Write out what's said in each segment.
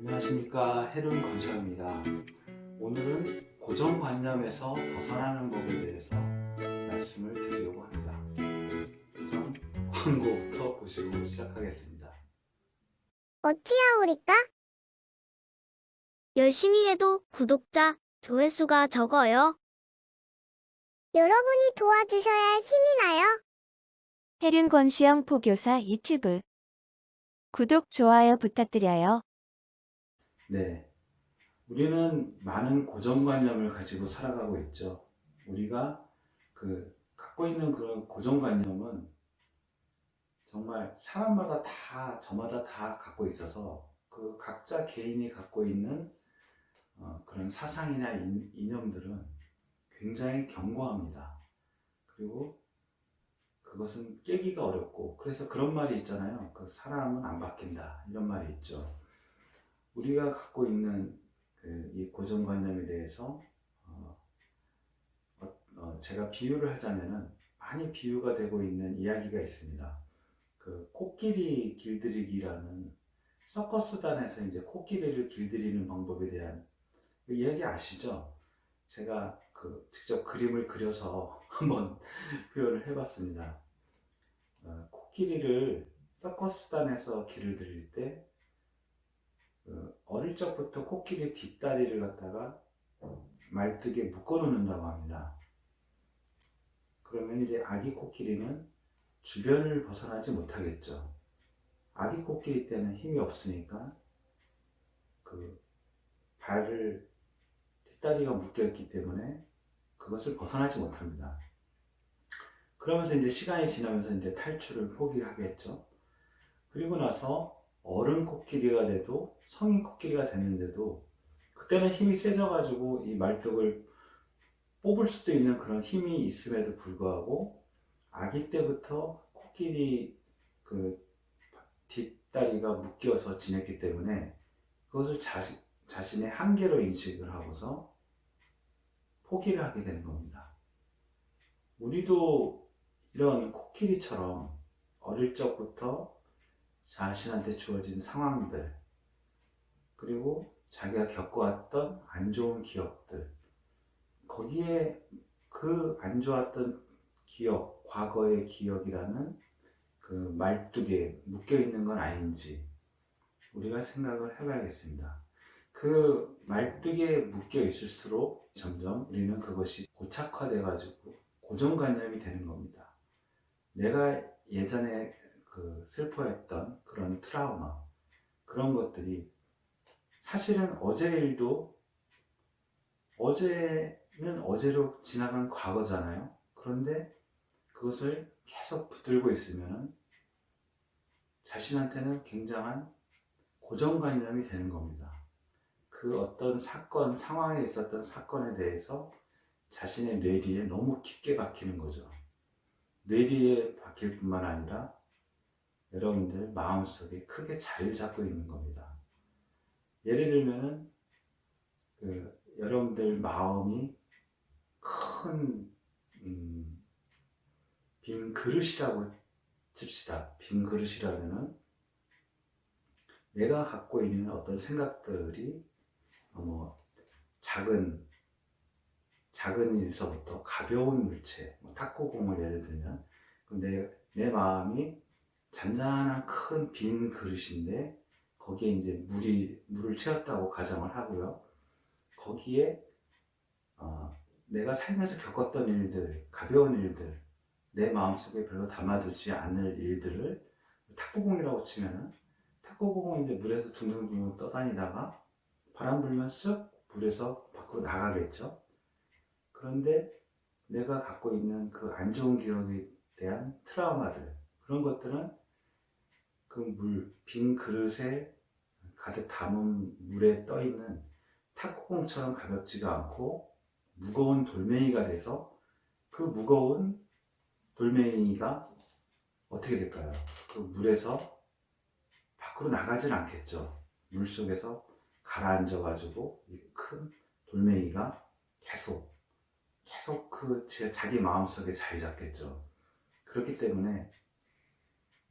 안녕하십니까, 해륜 권시아입니다. 오늘은 고정관념에서 벗어나는 법에 대해서 말씀을 드리려고 합니다. 우선 광고부터 보시고 시작하겠습니다. 어찌하오리까? 열심히 해도 구독자, 조회수가 적어요. 여러분이 도와주셔야 힘이 나요. 해륜 권시영 포교사 유튜브 구독, 좋아요 부탁드려요. 네, 우리는 많은 고정관념을 가지고 살아가고 있죠. 우리가 갖고 있는 그런 고정관념은 정말 사람마다 다, 저마다 다 갖고 있어서 그 각자 개인이 갖고 있는 그런 사상이나 이념들은 굉장히 견고합니다. 그리고 그것은 깨기가 어렵고, 그래서 그런 말이 있잖아요. 그 사람은 안 바뀐다, 이런 말이 있죠. 우리가 갖고 있는 이 고정관념에 대해서 제가 비유를 하자면은 많이 비유가 되고 있는 이야기가 있습니다. 그 코끼리 길들이기라는, 서커스단에서 이제 코끼리를 길들이는 방법에 대한 그 이야기 아시죠? 제가 직접 그림을 그려서 한번 표현을 해봤습니다. 코끼리를 서커스단에서 길을 들일 때 어릴 적부터 코끼리 뒷다리를 갖다가 말뚝에 묶어 놓는다고 합니다. 그러면 이제 아기 코끼리는 주변을 벗어나지 못하겠죠. 아기 코끼리 때는 힘이 없으니까 뒷다리가 묶여있기 때문에 그것을 벗어나지 못합니다. 그러면서 이제 시간이 지나면서 이제 탈출을 포기를 하겠죠. 그리고 나서 어른 코끼리가 돼도, 성인 코끼리가 됐는데도 그때는 힘이 세져가지고 이 말뚝을 뽑을 수도 있는 그런 힘이 있음에도 불구하고 아기 때부터 코끼리 뒷다리가 묶여서 지냈기 때문에 그것을 자신의 한계로 인식을 하고서 포기를 하게 되는 겁니다. 우리도 이런 코끼리처럼 어릴 적부터 자신한테 주어진 상황들, 그리고 자기가 겪어왔던 안 좋은 기억들, 거기에 그 안 좋았던 기억, 과거의 기억이라는 그 말뚝에 묶여 있는 건 아닌지 우리가 생각을 해봐야겠습니다. 그 말뚝에 묶여 있을수록 점점 우리는 그것이 고착화돼 가지고 고정관념이 되는 겁니다. 내가 예전에 슬퍼했던 그런 트라우마, 그런 것들이 사실은 어제 일도 어제는 어제로 지나간 과거잖아요. 그런데 그것을 계속 붙들고 있으면 자신한테는 굉장한 고정관념이 되는 겁니다. 그 어떤 사건, 상황에 있었던 사건에 대해서 자신의 뇌리에 너무 깊게 박히는 거죠. 뇌리에 박힐 뿐만 아니라 여러분들 마음속에 크게 자리를 잡고 있는 겁니다. 예를 들면은 여러분들 마음이 큰 빈 그릇이라고 칩시다. 빈 그릇이라면은 내가 갖고 있는 어떤 생각들이 작은 일서부터 가벼운 물체, 탁구공을 예를 들면, 근데 내 마음이 잔잔한 큰 빈 그릇인데 거기에 이제 물을 채웠다고 가정을 하고요. 거기에 내가 살면서 겪었던 일들, 가벼운 일들, 내 마음속에 별로 담아두지 않을 일들을 탁구공이라고 치면은, 탁구공은 이제 물에서 둥둥둥 떠다니다가 바람 불면 쓱 물에서 밖으로 나가겠죠. 그런데 내가 갖고 있는 그 안 좋은 기억에 대한 트라우마들, 그런 것들은 그 빈 그릇에 가득 담은 물에 떠있는 탁구공처럼 가볍지가 않고 무거운 돌멩이가 돼서, 그 무거운 돌멩이가 어떻게 될까요? 그 물에서 밖으로 나가질 않겠죠. 물속에서 가라앉아 가지고 이 큰 돌멩이가 계속 자기 마음속에 자리 잡겠죠. 그렇기 때문에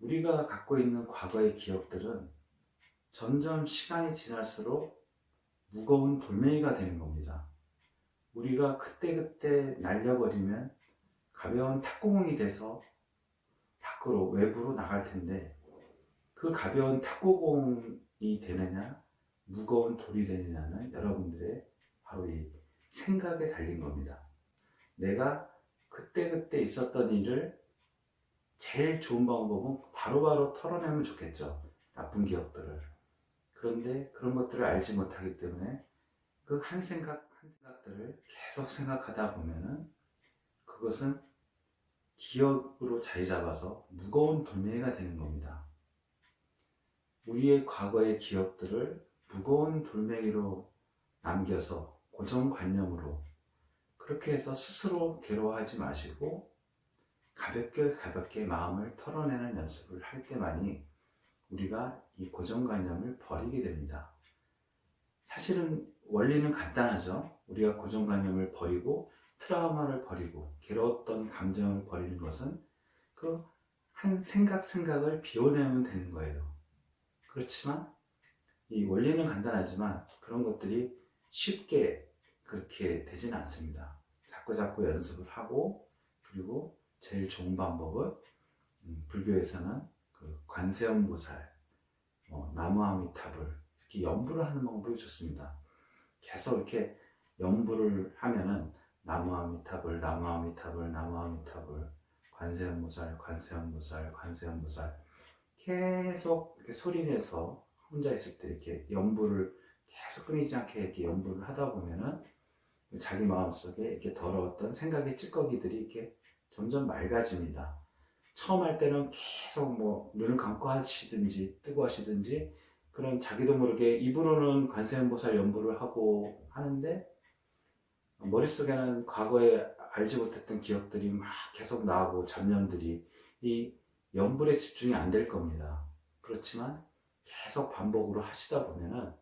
우리가 갖고 있는 과거의 기억들은 점점 시간이 지날수록 무거운 돌멩이가 되는 겁니다. 우리가 그때그때 날려버리면 가벼운 탁구공이 돼서 밖으로 외부로 나갈 텐데, 그 가벼운 탁구공이 되느냐 무거운 돌이 되느냐는 여러분들의 바로 이 생각에 달린 겁니다. 내가 그때그때 있었던 일을 제일 좋은 방법은 바로바로 털어내면 좋겠죠. 나쁜 기억들을. 그런데 그런 것들을 알지 못하기 때문에 그 한 생각들을 계속 생각하다 보면은 그것은 기억으로 자리 잡아서 무거운 돌멩이가 되는 겁니다. 우리의 과거의 기억들을 무거운 돌멩이로 남겨서 고정관념으로 그렇게 해서 스스로 괴로워하지 마시고 가볍게 마음을 털어내는 연습을 할 때만이 우리가 이 고정관념을 버리게 됩니다. 사실은 원리는 간단하죠. 우리가 고정관념을 버리고 트라우마를 버리고 괴로웠던 감정을 버리는 것은 그 한 생각을 비워내면 되는 거예요. 그렇지만 이 원리는 간단하지만 그런 것들이 쉽게 그렇게 되지는 않습니다. 자꾸 연습을 하고, 그리고 제일 좋은 방법은 불교에서는 그 관세음보살, 나무아미타불 이렇게 연부를 하는 방법이 좋습니다. 계속 이렇게 연부를 하면은 나무아미타불, 나무아미타불, 나무아미타불, 관세음보살, 관세음보살, 관세음보살 계속 이렇게 소리내서 혼자 있을 때 이렇게 연부를 계속 끊이지 않게 이렇게 연부를 하다 보면은 자기 마음속에 이렇게 더러웠던 생각의 찌꺼기들이 이렇게 점점 맑아집니다. 처음 할 때는 계속 뭐 눈을 감고 하시든지 뜨고 하시든지 그런 자기도 모르게 입으로는 관세음보살 연부를 하고 하는데 머릿속에는 과거에 알지 못했던 기억들이 막 계속 나오고 잡념들이 이 연불에 집중이 안 될 겁니다. 그렇지만 계속 반복으로 하시다 보면은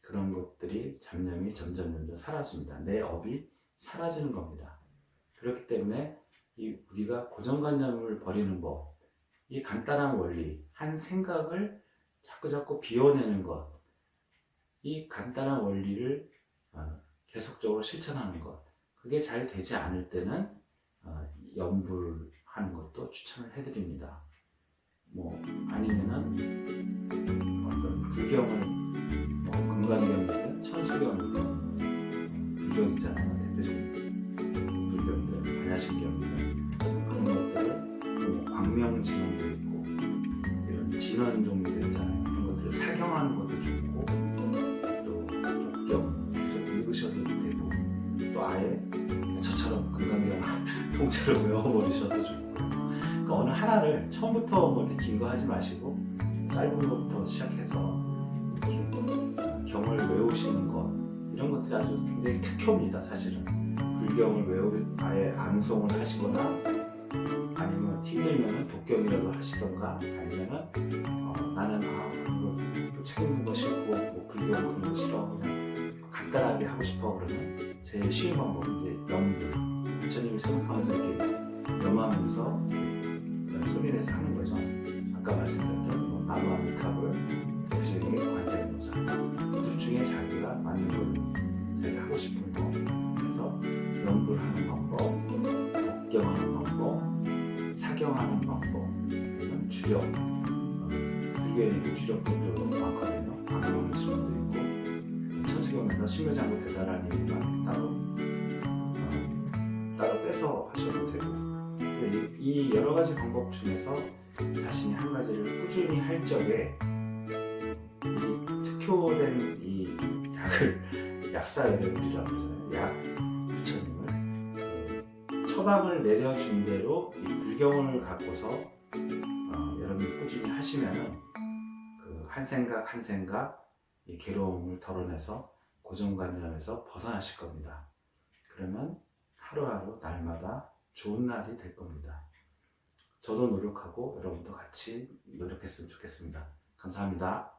그런 것들이 잡념이 점점 사라집니다. 내 업이 사라지는 겁니다. 그렇기 때문에 우리가 고정관념을 버리는 법, 이 간단한 원리, 한 생각을 자꾸 비워내는 것, 이 간단한 원리를 계속적으로 실천하는 것, 그게 잘 되지 않을 때는 연불하는 것도 추천을 해드립니다. 아니면은 어떤 불경을 금강경이든 천수경이든 불경 있잖아요. 대표적인 불경들, 반야심경이든 그런 것들을 광명진원도 있고 이런 진원 종류도 있잖아요. 그런 것들을 사경하는 것도 좋고, 또 독경 계속 읽으셔도 되고, 또 아예 저처럼 금강경 통째로 외워버리셔도 좋고, 그러니까 어느 하나를 처음부터 뭐 이렇게 긴 거 하지 마시고 짧은 것부터 시작해서 이렇게 경을 외우시는 것, 이런 것들이 아주 굉장히 특효입니다. 사실은 불경을 아예 암송을 하시거나 아니면 힘들면 독경이라도 하시던가, 아니면은 나는 그거 책 읽는 거 싫고 뭐 불경 그런 거 싫어, 그냥 간단하게 하고 싶어 그러면 제일 쉬운 방법은 이제 연불, 부처님을 생각하면서 이렇게 염하면서 소리내서 하는 거죠. 아까 말씀드렸던 나무아미타불, 대표적인 게 관세음보살, 둘 중에 자기가 맞는 걸로 자기가 하고 싶은 거 해서 연불하는 방법, 독경하는 방법, 사경하는 방법, 그리고 주력, 불교에는 주력들도 많거든요. 광명지원도 있고, 천수경에서 신묘장구 대단하니만 따로 빼서 하셔도 되고, 이 여러 가지 방법 중에서 자신이 한 가지를 꾸준히 할 적에 이 특효된 이 약을 약사열애물이라고 하잖아요. 약 부처님을 처방을 내려준 대로 이 불경을 갖고서 여러분이 꾸준히 하시면은 그 한 생각 이 괴로움을 덜어내서 고정관념에서 벗어나실 겁니다. 그러면 하루하루 날마다 좋은 날이 될 겁니다. 저도 노력하고 여러분도 같이 노력했으면 좋겠습니다. 감사합니다.